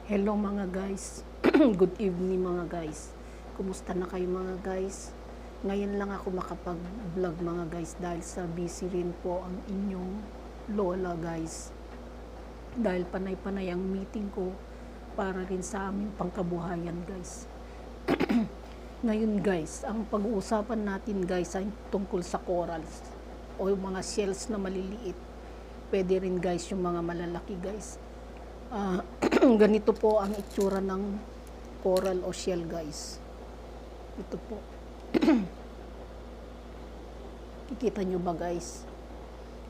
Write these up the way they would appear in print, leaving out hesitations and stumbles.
Hello mga guys. Good evening mga guys. Kumusta na kayo mga guys? Ngayon lang ako makapag-vlog mga guys dahil sa busy rin po ang inyong lola guys. Dahil panay-panay ang meeting ko para rin sa aming pangkabuhayan guys. Ngayon guys, ang pag-uusapan natin guys ay tungkol sa corals o yung mga shells na maliliit. Pwede rin guys yung mga malalaki guys. Ganito po ang itsura ng coral o shell guys. Ito po. Kikita nyo ba guys?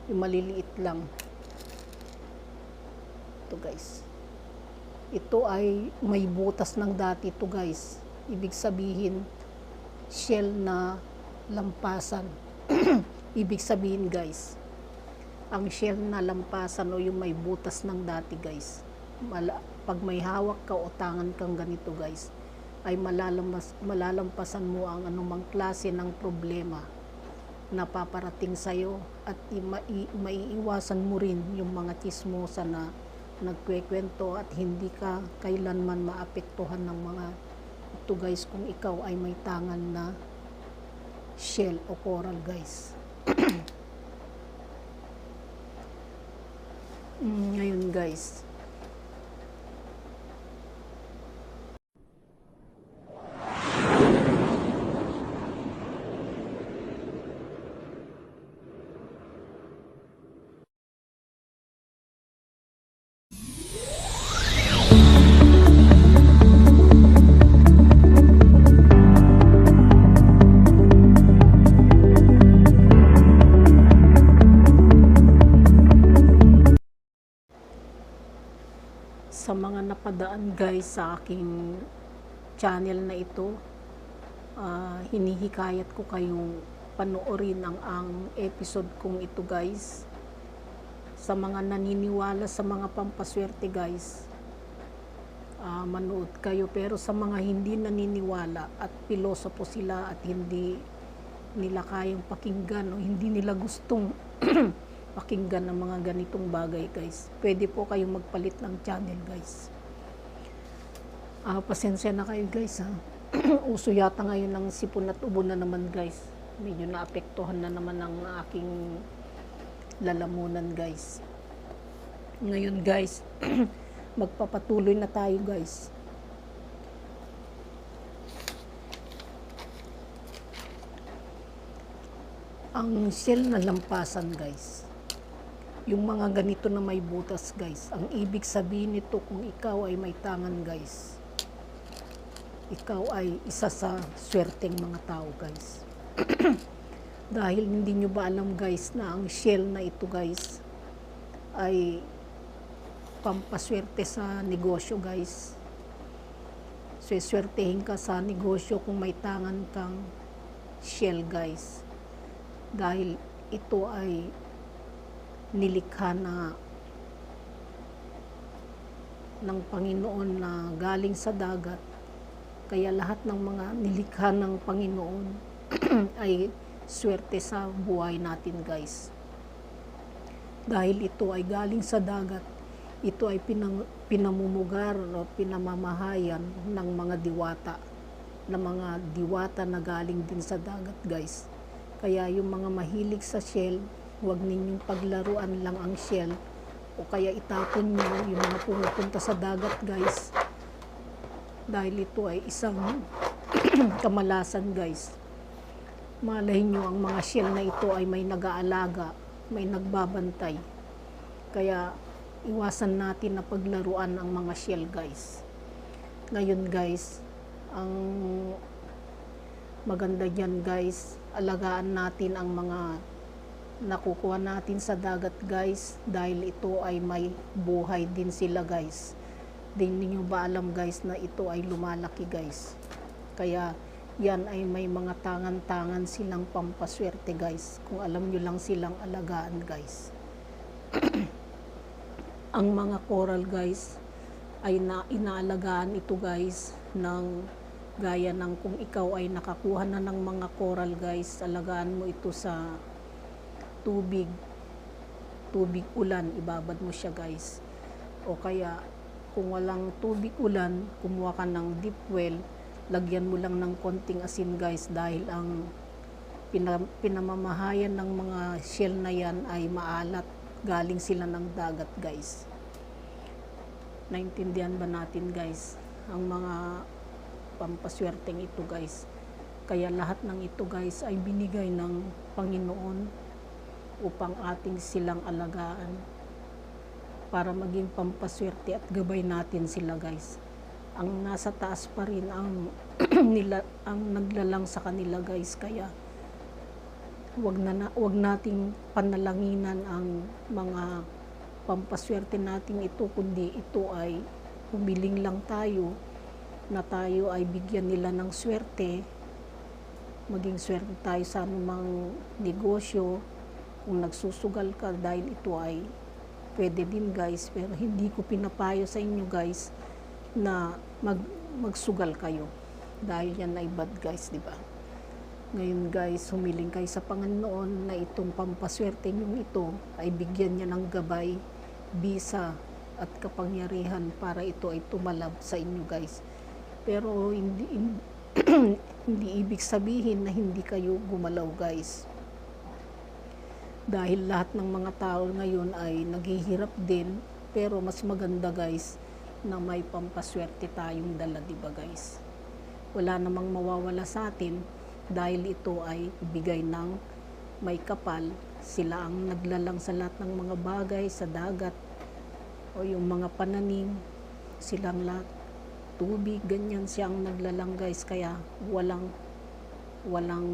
Yung maliliit lang. Ito guys. Ito ay may butas ng dati ito guys. Ibig sabihin shell na lampasan. Ibig sabihin guys, ang shell na lampasan o yung may butas ng dati guys, pag may hawak ka o tangan kang ganito guys, ay malalampasan mo ang anumang klase ng problema na paparating sa'yo at maiiwasan mo rin yung mga chismosa na nagkwekwento at hindi ka kailanman maapektuhan ng mga ito guys kung ikaw ay may tangan na shell o coral guys. Ngayon guys, sa mga napadaan guys sa aking channel na ito, hinihikayat ko kayong panoorin ang episode kong ito guys. Sa mga naniniwala sa mga pampaswerte guys, manood kayo, pero sa mga hindi naniniwala at pilosopo sila at hindi nila kayang pakinggan o hindi nila gustong pakinggan ng mga ganitong bagay guys, pwede po kayong magpalit ng channel guys. Pasensya na kayo guys ha. Uso yata ngayon ng sipon at ubo na naman guys. Medyo naapektuhan na naman ang aking lalamunan guys. Ngayon guys, magpapatuloy na tayo guys. Ang shell na lampasan guys, yung mga ganito na may butas guys, ang ibig sabihin nito kung ikaw ay may tangan guys, ikaw ay isa sa swerteng mga tao guys. Dahil hindi nyo ba alam guys na ang shell na ito guys ay pampaswerte sa negosyo guys. Swertehin ka sa negosyo kung may tangan kang shell guys. Dahil ito ay nilikha na ng Panginoon na galing sa dagat. Kaya lahat ng mga nilikha ng Panginoon ay swerte sa buhay natin guys. Dahil ito ay galing sa dagat, ito ay pinamumugar o pinamamahayan ng mga diwata na galing din sa dagat guys. Kaya yung mga mahilig sa shell, huwag ninyong paglaruan lang ang shell o kaya itapon nyo yung mga pumupunta sa dagat guys. Dahil ito ay isang kamalasan guys. Malay nyo ang mga shell na ito ay may nag-aalaga, may nagbabantay. Kaya iwasan natin na paglaruan ang mga shell guys. Ngayon guys, ang maganda dyan guys, alagaan natin ang mga nakukuha natin sa dagat guys, dahil ito ay may buhay din sila guys. Din niyo ba alam guys na ito ay lumalaki guys. Kaya yan ay may mga tangan-tangan silang pampaswerte guys, kung alam nyo lang silang alagaan guys. Ang mga coral guys ay inaalagaan ito guys ng gaya ng kung ikaw ay nakakuha na ng mga coral guys, alagaan mo ito sa tubig ulan, ibabad mo siya guys. O kaya kung walang tubig ulan, kumuha ka ng deep well, lagyan mo lang ng konting asin guys, dahil ang pinamamahayan ng mga shell na yan ay maalat, galing sila ng dagat guys. Naintindihan ba natin guys ang mga pampaswerteng ito guys? Kaya lahat ng ito guys ay binigay ng Panginoon upang ating silang alagaan, para maging pampaswerte at gabay natin sila guys. Ang nasa taas pa rin ang ang naglalang sa kanila guys, kaya wag nating panalanginan ang mga pampaswerte natin ito, kundi ito ay humiling lang tayo na tayo ay bigyan nila ng swerte, maging swerte tayo sa anumang negosyo. Kung nagsusugal ka, dahil ito ay pwede din guys, pero hindi ko pinapayo sa inyo guys na magsugal kayo, dahil yan ay bad guys, di ba? Ngayon guys, humiling kayo sa Panginoon na itong pampaswerte nyo ito ay bigyan niya ng gabay, bisa at kapangyarihan para ito ay tumalab sa inyo guys. Pero hindi hindi ibig sabihin na hindi kayo gumalaw guys, dahil lahat ng mga tao ngayon ay naghihirap din, pero mas maganda guys na may pampaswerte tayong dala, di ba guys? Wala namang mawawala sa atin, dahil ito ay ibigay ng may kapal. Sila ang naglalang sa lahat ng mga bagay sa dagat o yung mga pananim, silang lahat, tubig, ganyan siya ang naglalang guys. Kaya walang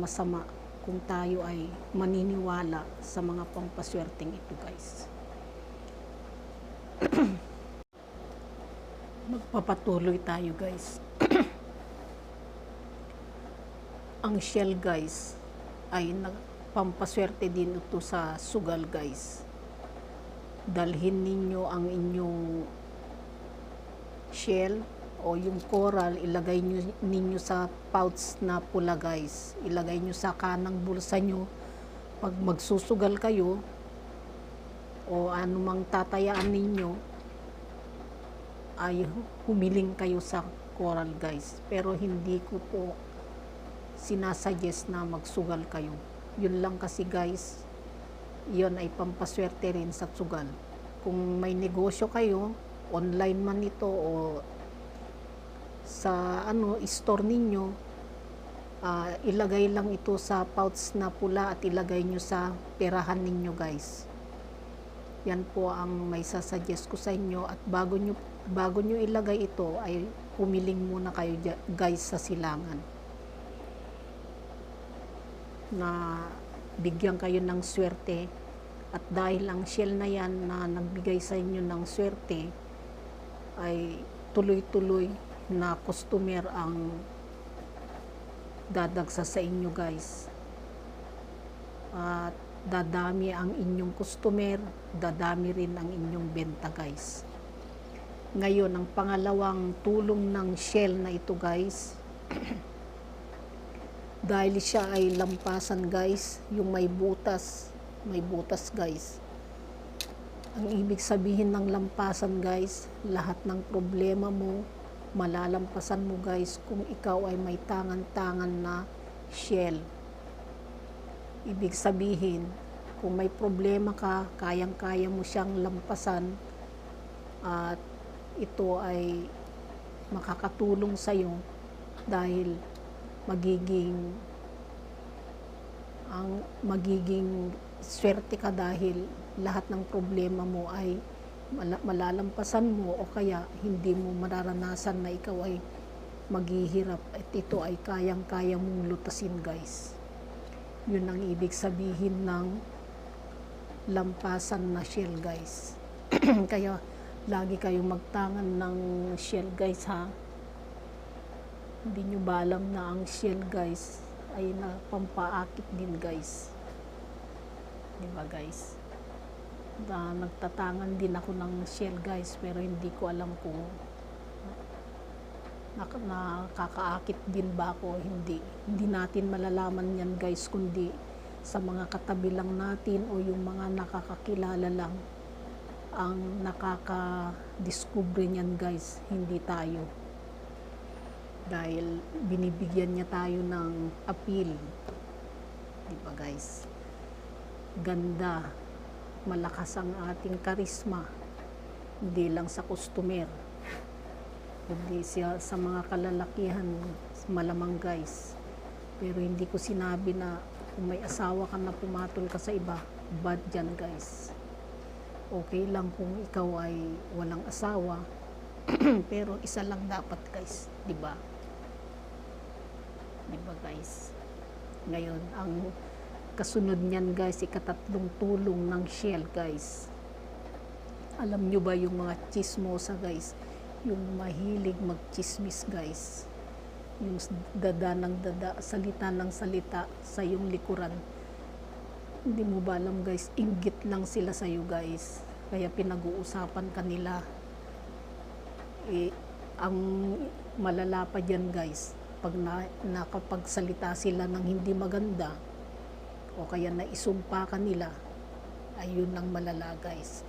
masama kung tayo ay maniniwala sa mga pampaswerteng ito guys. Magpapatuloy tayo guys. Ang shell guys ay pampaswerte din ito sa sugal guys. Dalhin ninyo ang inyong shell o yung coral, ilagay ninyo sa pouch na pula guys. Ilagay nyo sa kanang bulsa nyo. Pag magsusugal kayo o anumang tatayaan ninyo, ay humiling kayo sa coral guys. Pero hindi ko po sinasuggest na magsugal kayo. Yun lang kasi guys, yun ay pampaswerte rin sa sugal. Kung may negosyo kayo, online man ito o sa store ninyo, ilagay lang ito sa pouch na pula at ilagay nyo sa perahan ninyo guys. Yan po ang may sasuggest ko sa inyo. At bago nyo ilagay ito, ay humiling muna kayo guys sa silangan na bigyan kayo ng swerte. At dahil ang shell na yan na nagbigay sa inyo ng swerte, ay tuloy-tuloy na customer ang dadagsa sa inyo guys. At dadami ang inyong customer, dadami rin ang inyong benta guys. Ngayon, ang pangalawang tulong ng shell na ito guys, dahil siya ay lampasan guys, yung may butas guys. Ang ibig sabihin ng lampasan guys, lahat ng problema mo, malalampasan mo guys kung ikaw ay may tangan-tangan na shell. Ibig sabihin, kung may problema ka, kayang-kaya mo siyang lampasan, at ito ay makakatulong sa iyo, dahil magiging swerte ka, dahil lahat ng problema mo ay malalampasan mo, o kaya hindi mo mararanasan na ikaw ay maghihirap, at ito ay kayang-kaya mong lutasin guys. Yun ang ibig sabihin ng lampasan na shell guys. Kaya lagi kayong magtangan ng shell guys ha. Hindi nyo ba alam na ang shell guys ay pampaakit din guys, di ba guys? Nagtatangan din ako ng shell guys, pero hindi ko alam kung nakakaakit din ba ako. Hindi natin malalaman yan guys, kundi sa mga katabi lang natin o yung mga nakakakilala lang ang nakaka-discover niyan guys, hindi tayo. Dahil binibigyan niya tayo ng appeal. Di ba guys? Ganda, malakas ang ating karisma. Hindi lang sa customer. Hindi siya sa mga kalalakihan, malamang guys. Pero hindi ko sinabi na kung may asawa ka na pumatol ka sa iba, bad dyan guys. Okay lang kung ikaw ay walang asawa, pero isa lang dapat guys, di ba? Di ba guys? Ngayon, ang kasunod niyan guys, ikatatlong tulong ng Shell guys. Alam nyo ba yung mga chismosa guys? Yung mahilig magchismis guys. Yung dada ng dada, salita ng salita sa iyong likuran. Hindi mo ba alam guys, inggit lang sila sa iyo guys. Kaya pinag-uusapan kanila. Ang malala pa dyan guys, pag nakapagsalita sila ng hindi maganda, o kaya naisumpa kanila, ayun ang malala guys.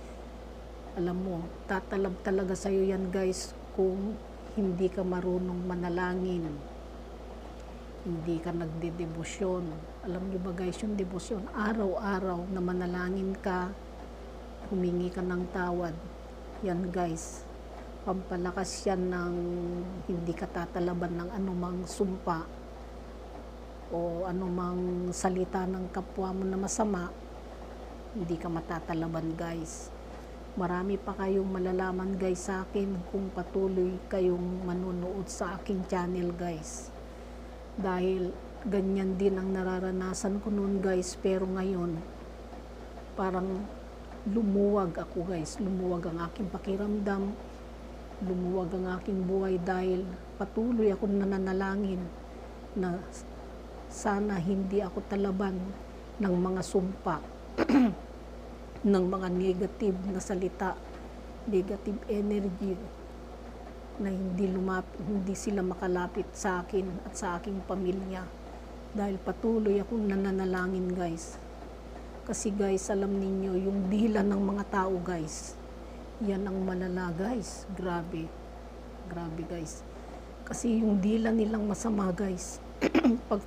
Alam mo, tatalab talaga sa iyo yan guys kung hindi ka marunong manalangin. Hindi ka nagdedebosyon. Alam niyo ba guys, yung debosyon, araw-araw na manalangin ka, humingi ka ng tawad. Yan guys, pampalakas yan ng hindi ka tatalaban ng anumang sumpa o anumang salita ng kapwa mo na masama. Hindi ka matatalaban guys. Marami pa kayong malalaman guys sa akin kung patuloy kayong manonood sa aking channel guys. Dahil ganyan din ang nararanasan ko noon guys, pero ngayon parang lumuwag ako guys. Lumuwag ang aking pakiramdam, lumuwag ang aking buhay dahil patuloy akong nananalangin na sana hindi ako talaban ng mga sumpa ng mga negative na salita, negative energy na hindi sila makalapit sa akin at sa aking pamilya. Dahil patuloy akong nananalangin guys. Kasi guys, alam ninyo, yung dila ng mga tao guys, yan ang malala guys. Grabe. Grabe guys. Kasi yung dila nilang masama guys, pag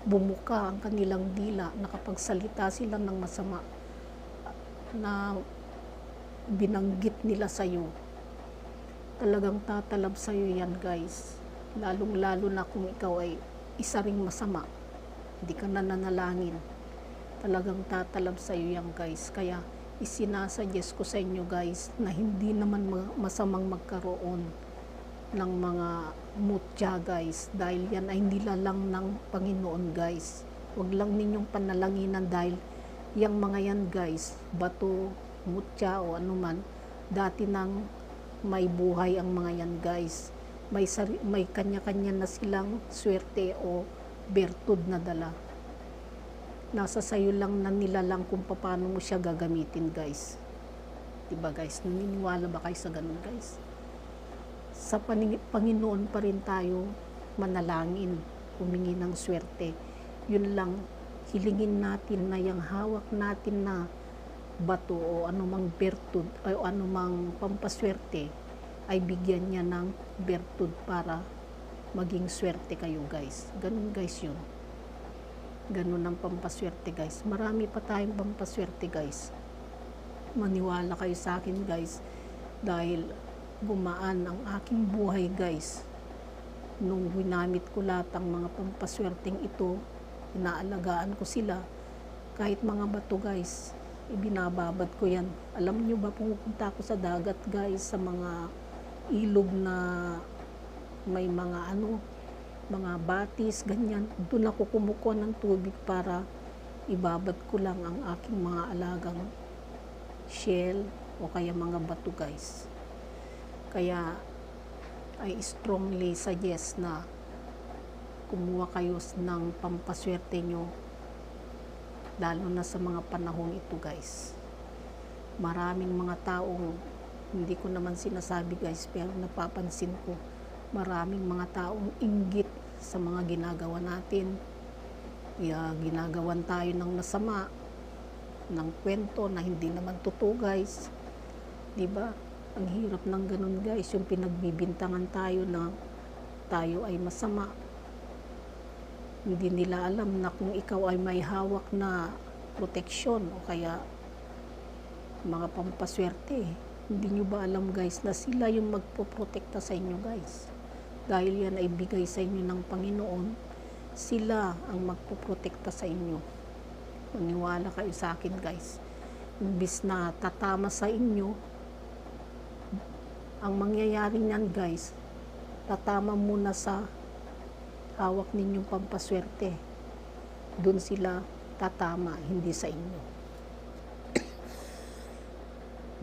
bumuka ang kanilang dila, nakapagsalita sila ng masama, na binanggit nila sa'yo, talagang tatalab sa'yo yan guys. Lalong lalo na kung ikaw ay isa ring masama, hindi ka nananalangin, talagang tatalab sa'yo yan guys. Kaya isinasuggest ko sa inyo guys na hindi naman masamang magkaroon ng mga mutya guys, dahil yan ay nilalang ng Panginoon guys. Huwag lang ninyong panalanginan dahil yang mga yan guys, bato, mutya o anuman, dati nang may buhay ang mga yan guys. May kanya-kanya na silang swerte o bertud na dala. Nasa sayo lang na nilalang kung paano mo siya gagamitin guys. Diba guys? Naniniwala ba kayo sa ganun guys? Sa Panginoon pa rin tayo manalangin, humingi ng swerte. Yun lang, hilingin natin na yung hawak natin na bato o anumang bertud o anumang pampaswerte ay bigyan niya ng bertud para maging swerte kayo guys. Ganun guys yun. Ganun ang pampaswerte guys. Marami pa tayong pampaswerte guys. Maniwala kayo sa akin guys. Dahil gumaan ang aking buhay guys. Nung ginamit ko lahat ang mga pampaswerteng ito, inaalagaan ko sila. Kahit mga bato guys, ibinababad ko yan. Alam nyo ba, pumupunta ako sa dagat guys, sa mga ilog na may mga mga batis, ganyan. Doon ako kumukuha ng tubig para ibabad ko lang ang aking mga alagang shell o kaya mga bato guys. Kaya I strongly suggest na kumuha kayo ng pampaswerte nyo, lalo na sa mga panahong ito guys. Maraming mga taong, hindi ko naman sinasabi guys, pero napapansin ko, maraming mga taong inggit sa mga ginagawa natin. Ginagawan tayo ng masama, ng kwento na hindi naman totoo guys. 'Di ba? Ang hirap ng ganun guys, yung pinagbibintangan tayo na tayo ay masama. Hindi nila alam na kung ikaw ay may hawak na proteksyon o kaya mga pampaswerte. Hindi nyo ba alam guys na sila yung magpoprotekta sa inyo guys? Dahil yan ay bigay sa inyo ng Panginoon, sila ang magpoprotekta sa inyo. Maniwala kayo sa akin guys. Imbis na tatama sa inyo, ang mangyayari niyan guys, tatama muna sa hawak ninyong pampaswerte. Doon sila tatama, hindi sa inyo.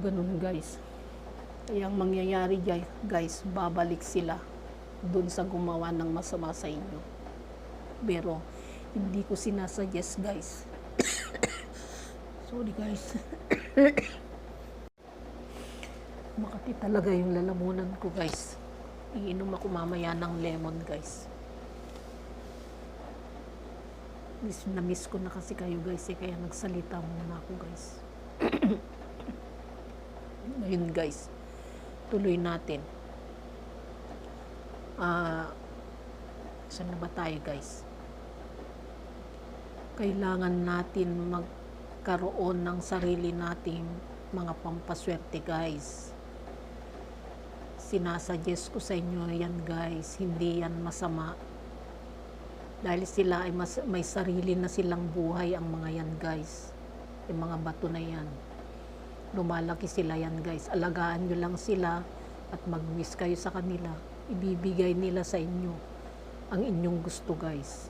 Ganun guys. Kaya ang mangyayari guys, babalik sila doon sa gumawa ng masama sa inyo. Pero hindi ko sinasuggest guys. Sorry guys. Makati talaga yung lalamunan ko guys. Iinom ako mamaya ng lemon guys. Miss ko na kasi kayo guys kaya nagsalita muna ako guys. Ngayon guys, tuloy natin. Saan na ba tayo guys? Kailangan natin magkaroon ng sarili nating mga pampaswerte guys. Sinasuggest ko sa inyo yan guys, hindi yan masama. Dahil sila ay may sarili na silang buhay ang mga yan guys. Yung mga bato na yan. Lumalaki sila yan guys. Alagaan nyo lang sila at mag-wish kayo sa kanila. Ibibigay nila sa inyo ang inyong gusto guys.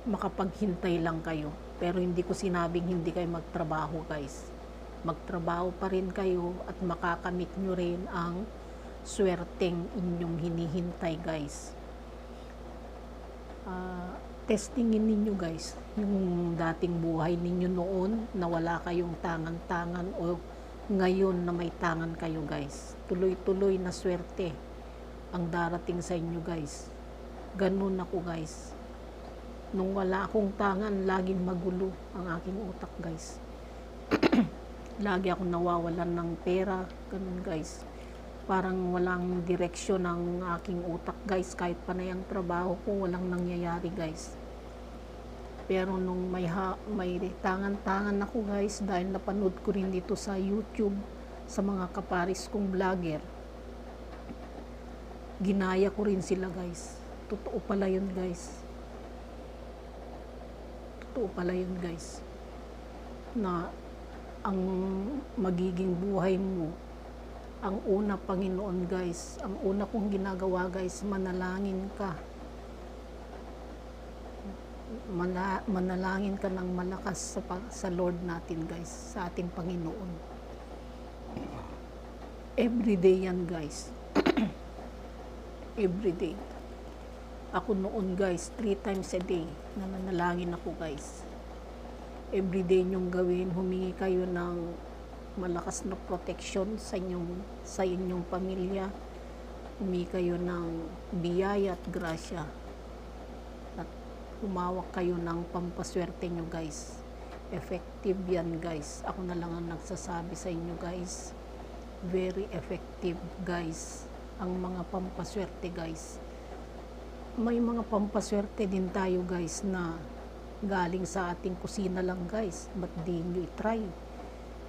Makapaghintay lang kayo. Pero hindi ko sinabing hindi kayo magtrabaho guys. Magtrabaho pa rin kayo at makakamit nyo rin ang swerteng inyong hinihintay guys. Testingin ninyo guys yung dating buhay ninyo noon na wala kayong tangan-tangan o ngayon na may tangan kayo guys. Tuloy-tuloy na swerte ang darating sa inyo guys. Ganun ako guys. Nung wala akong tangan, laging magulo ang aking utak guys. Lagi ako nawawalan ng pera, ganun guys. Parang walang direksyon ng aking utak guys, kahit panay ang trabaho ko, walang nangyayari guys. Pero nung may tangan-tangan ako guys, dahil napanood ko rin dito sa YouTube, sa mga kaparis kong vlogger, ginaya ko rin sila guys. Totoo pala yun guys. Totoo pala yun guys. Na ang magiging buhay mo, ang una Panginoon guys, ang una kong ginagawa guys, manalangin ka. Manalangin ka ng malakas sa Lord natin guys, sa ating Panginoon. Everyday yan guys. Everyday. Ako noon guys, 3 times a day, nananalangin ako guys. Everyday nyong gawin, humingi kayo ng malakas na protection sa inyong pamilya. Humingi kayo ng biyaya at grasya. At humawak kayo ng pampaswerte nyo guys. Effective yan guys. Ako na lang ang nagsasabi sa inyo guys. Very effective guys. Ang mga pampaswerte guys. May mga pampaswerte din tayo guys na galing sa ating kusina lang guys. Ba't di nyo i-try?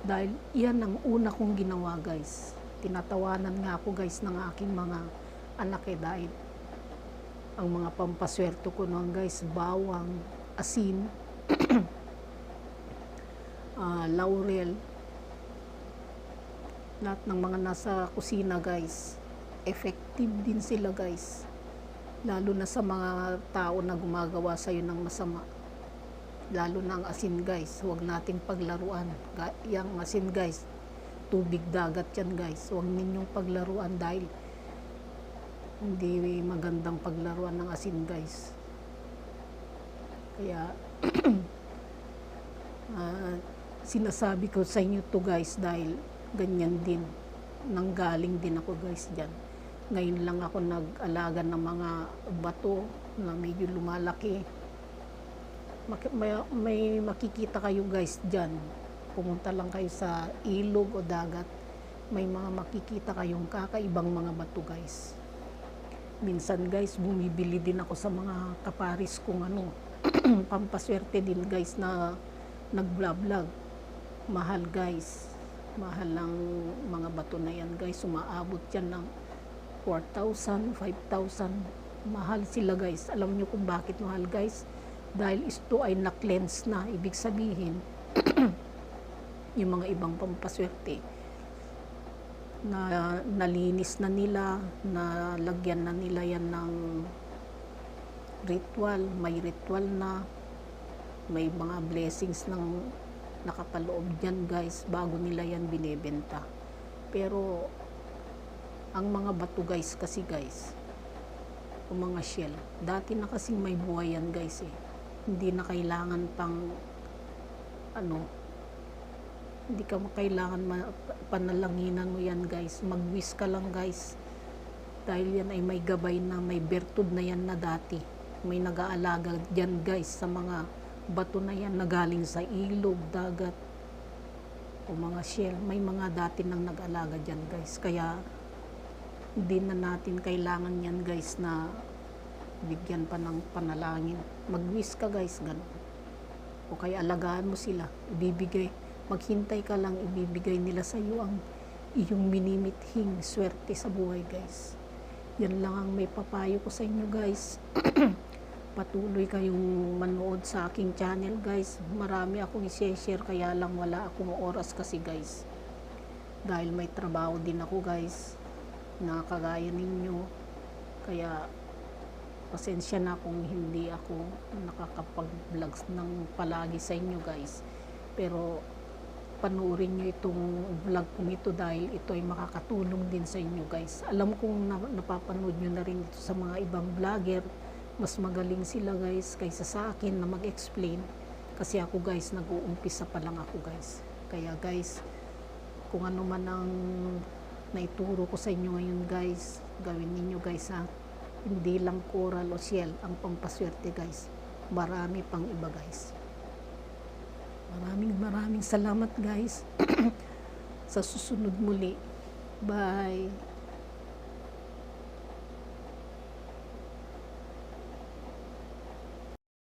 Dahil yan ang una kong ginawa guys. Tinatawanan nga ako guys ng aking mga anak dahil ang mga pampaswerte ko noon guys, bawang, asin, laurel, lahat ng mga nasa kusina guys, effective din sila guys. Lalo na sa mga tao na gumagawa sa'yo ng masama. Lalo na ang asin guys, huwag nating paglaruan. Yang asin guys, tubig dagat yan guys. Huwag ninyong paglaruan dahil hindi magandang paglaruan ng asin guys. Kaya sinasabi ko sa inyo to guys dahil ganyan din. Nanggaling din ako guys dyan. Ngayon lang ako nag-alaga ng mga bato na medyo lumalaki. May makikita kayo guys dyan pumunta lang kayo sa ilog o dagat, may mga makikita kayong kakaibang mga bato guys. Minsan guys, bumibili din ako sa mga kaparis kong pampaswerte din guys na nag-vlog. Mahal guys. Mahal ang mga bato na yan guys. Umaabot yan ng 4,000, 5,000. Mahal sila guys. Alam nyo kung bakit mahal guys? Dahil ito ay na-cleanse na. Ibig sabihin, yung mga ibang pampaswerte na nalinis na nila, na lagyan na nila yan ng ritual, may ritual na, may mga blessings ng nakapaloob dyan guys, bago nila yan binebenta. Pero ang mga bato guys kasi guys, o mga shell, dati na kasing may buhay yan guys eh. Hindi na kailangan pang hindi ka kailangan panalanginan mo yan guys, mag-wish ka lang guys, dahil yan ay may gabay na, may bertud na yan na dati, may nag-aalaga dyan guys sa mga bato na yan na galing sa ilog, dagat o mga shell. May mga dati nang nag-alaga dyan guys, kaya hindi na natin kailangan yan guys na bigyan pa ng panalangin. Mag-wish ka guys, ganun, o kaya alagaan mo sila, ibibigay, maghintay ka lang, ibibigay nila sa iyo ang iyong minimithing swerte sa buhay guys. Yan lang ang may papayo ko sa inyo guys. Patuloy kayong manood sa aking channel guys. Marami akong i-share, kaya lang wala akong oras kasi guys, dahil may trabaho din ako guys na kagaya ninyo. Kaya pasensya na kung hindi ako nakakapag-vlogs ng palagi sa inyo guys. Pero panoorin nyo itong vlog kong ito dahil ito ay makakatulong din sa inyo guys. Alam kong napapanood nyo na rin ito sa mga ibang vlogger. Mas magaling sila guys kaysa sa akin na mag-explain, kasi ako guys, nag-uumpisa pa lang ako guys. Kaya guys, kung ano man ang naituro ko sa inyo ngayon guys, gawin ninyo guys ha. Hindi lang coral o shell ang pampaswerte guys, marami pang iba guys. Maraming salamat guys. Sa susunod muli, bye.